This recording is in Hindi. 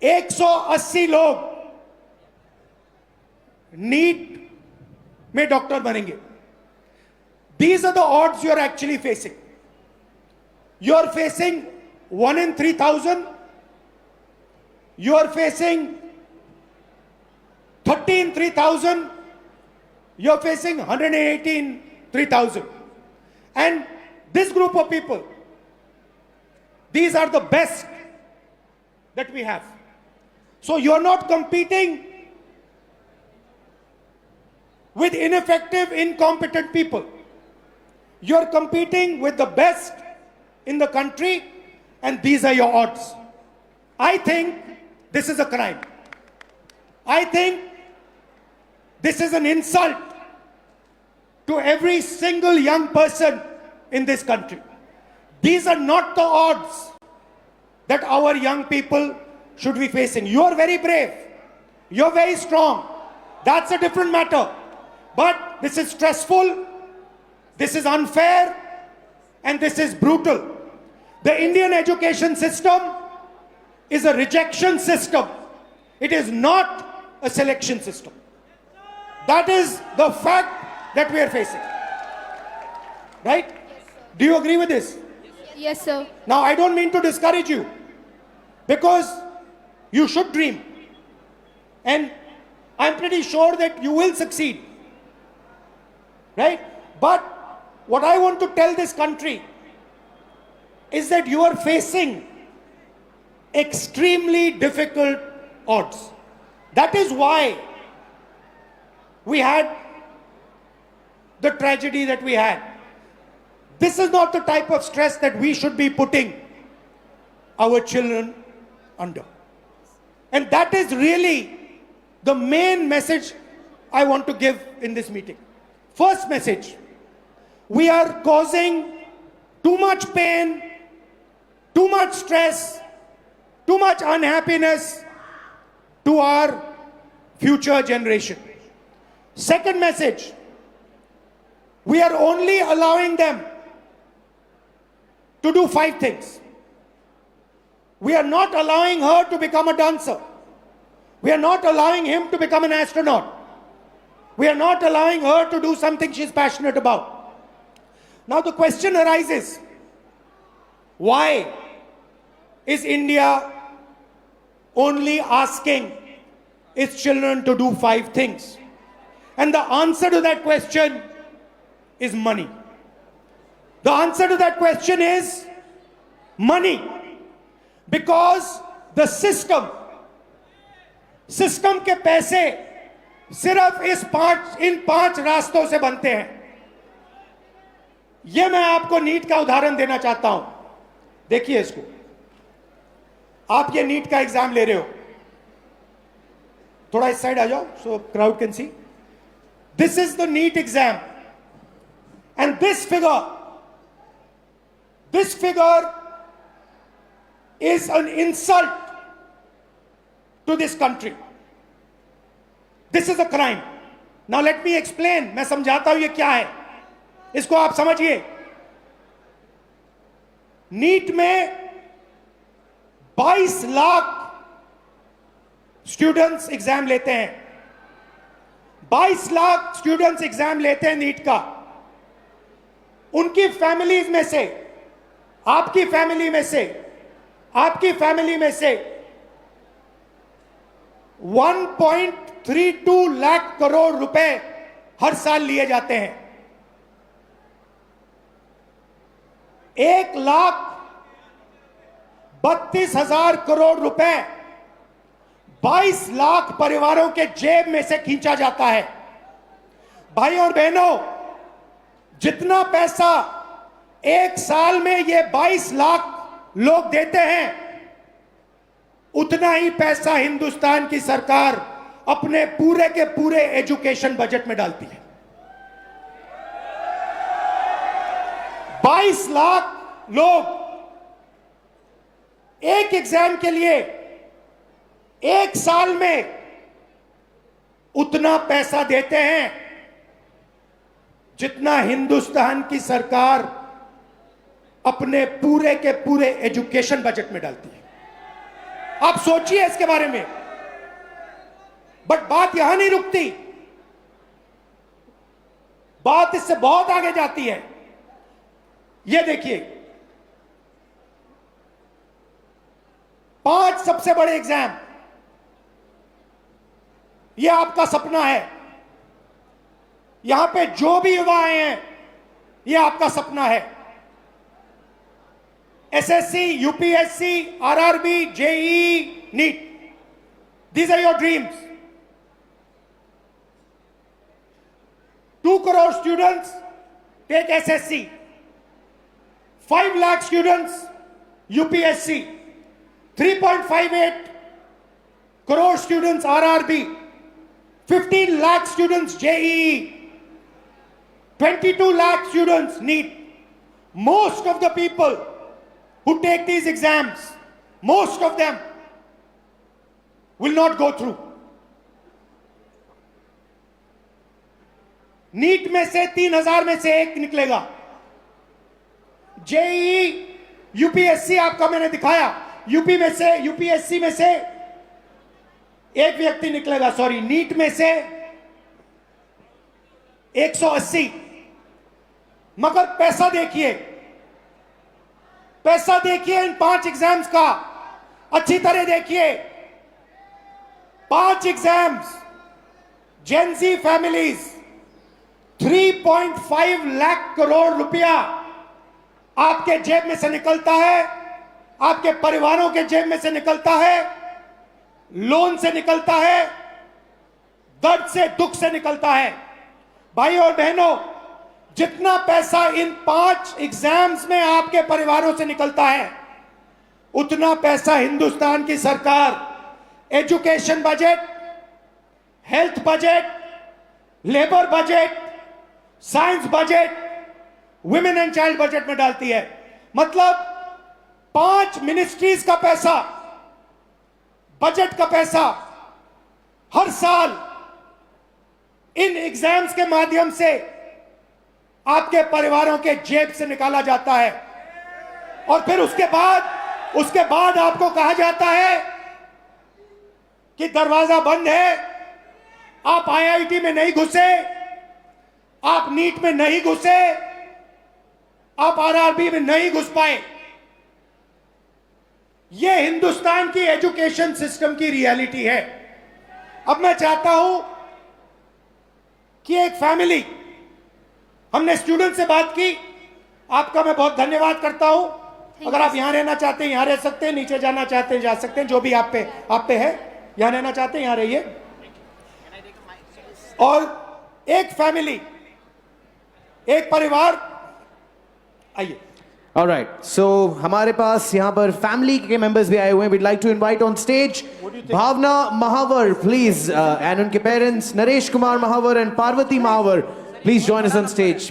180 लोग नीट में डॉक्टर बनेंगे. These are the odds you are actually facing. You are facing 1 in 3,000. You are facing 30 in 3,000. You are facing 118 3,000. And this group of people, these are the best that we have. So you are not competing with ineffective, incompetent people. You are competing with the best in the country, and these are your odds. I think this is a crime. I think this is an insult to every single young person in this country. These are not the odds that our young people should be facing. You are very brave. You're very strong. That's a different matter. But this is stressful, this is unfair, and this is brutal. The Indian education system is a rejection system. It is not a selection system. That is the fact that we are facing. Right? Do you agree with this? Yes, sir. Now, I don't mean to discourage you, because you should dream. And I'm pretty sure that you will succeed. Right? But what I want to tell this country is that you are facing extremely difficult odds. That is why we had the tragedy that we had. This is not the type of stress that we should be putting our children under. And that is really the main message I want to give in this meeting. First message, we are causing too much pain, too much stress, too much unhappiness to our future generation. Second message, we are only allowing them to do 5 things. We are not allowing her to become a dancer. We are not allowing him to become an astronaut. We are not allowing her to do something she's passionate about. Now the question arises, why is India only asking its children to do 5 things? And the answer to that question is money. The answer to that question is money. Because the system के पैसे सिर्फ इन 5 रास्तों से बनते हैं. यह मैं आपको नीट का उदाहरण देना चाहता हूं. देखिए इसको. आप ये नीट का एग्जाम ले रहे हो. थोड़ा इस साइड आ जाओ so crowd can see. This is the NEET exam. And this figure is an insult to this country. This is a crime. Now let me explain. मैं समझाता हूं ये क्या है. इसको आप समझिए. नीट में 22 लाख स्टूडेंट्स एग्जाम लेते हैं. 22 लाख स्टूडेंट्स एग्जाम लेते हैं नीट का. उनकी फैमिलीज में से, आपकी फैमिली में से, आपकी फैमिली में से 1.32 लाख करोड़ रुपए हर साल लिए जाते हैं. 1,32,000 करोड़ रुपए 22 लाख परिवारों के जेब में से खींचा जाता है. भाई और बहनों, जितना पैसा एक साल में ये 22 लाख लोग देते हैं, उतना ही पैसा हिंदुस्तान की सरकार अपने पूरे के पूरे एजुकेशन बजट में डालती है. 22 लाख लोग एक एग्जाम के लिए एक साल में उतना पैसा देते हैं जितना हिंदुस्तान की सरकार अपने पूरे के पूरे एजुकेशन बजट में डालती है. आप सोचिए इसके बारे में। बट बात यहां नहीं रुकती, बात इससे बहुत आगे जाती है। ये देखिए, 5 सबसे बड़े एग्जाम, ये आपका सपना है। यहां पे जो भी युवा आए हैं, ये आपका सपना है। SSC, UPSC, RRB, JEE, NEET, these are your dreams. 2 crore students take SSC, 5 lakh students UPSC, 3.58 crore students RRB, 15 lakh students JEE, 22 lakh students NEET. Most of the people who take these exams, most of them will not go through. NEET में से 3000 में से एक निकलेगा। जेईई, यूपीएससी आपका मैंने दिखाया, यूपी में से, यूपीएससी में से एक व्यक्ति निकलेगा, सॉरी, नीट में से 180। मगर पैसा देखिए, पैसा देखिए इन 5 एग्जाम्स का, अच्छी तरह देखिए। 5 exams, Gen Z families, 3.5 lakh crore रुपया आपके जेब में से निकलता है, आपके परिवारों के जेब में से निकलता है, लोन से निकलता है, दर्द से, दुख से निकलता है। भाइयों और बहनों, जितना पैसा इन 5 एग्जाम्स में आपके परिवारों से निकलता है, उतना पैसा हिंदुस्तान की सरकार education budget, health budget, labour budget, science budget, women and child budget में डालती है। मतलब 5 मिनिस्ट्रीज का पैसा, बजट का पैसा हर साल इन एग्जाम्स के माध्यम से आपके परिवारों के जेब से निकाला जाता है। और फिर उसके बाद आपको कहा जाता है कि दरवाजा बंद है, आप आईआईटी में नहीं घुसे, आप नीट में नहीं घुसे, आप आरआरबी में नहीं घुस पाए। यह हिंदुस्तान की एजुकेशन सिस्टम की रियलिटी है। अब मैं चाहता हूं कि एक फैमिली, हमने स्टूडेंट से बात की, आपका मैं बहुत धन्यवाद करता हूं। अगर आप यहां रहना चाहते हैं यहां रह सकते हैं, नीचे जाना चाहते हैं जा सकते हैं, जो भी आप पे है। यहां रहना चाहते हैं यहां रहिए। और एक फैमिली, एक परिवार, आइए। Alright, so हमारे पास यहाँ पर फैमिली के मेंबर्स भी आए हुए हैं। We'd like to invite on stage Bhavna Mahawar, please, and उनके parents Naresh Kumar Mahawar and Parvati Mahawar, please join us on stage.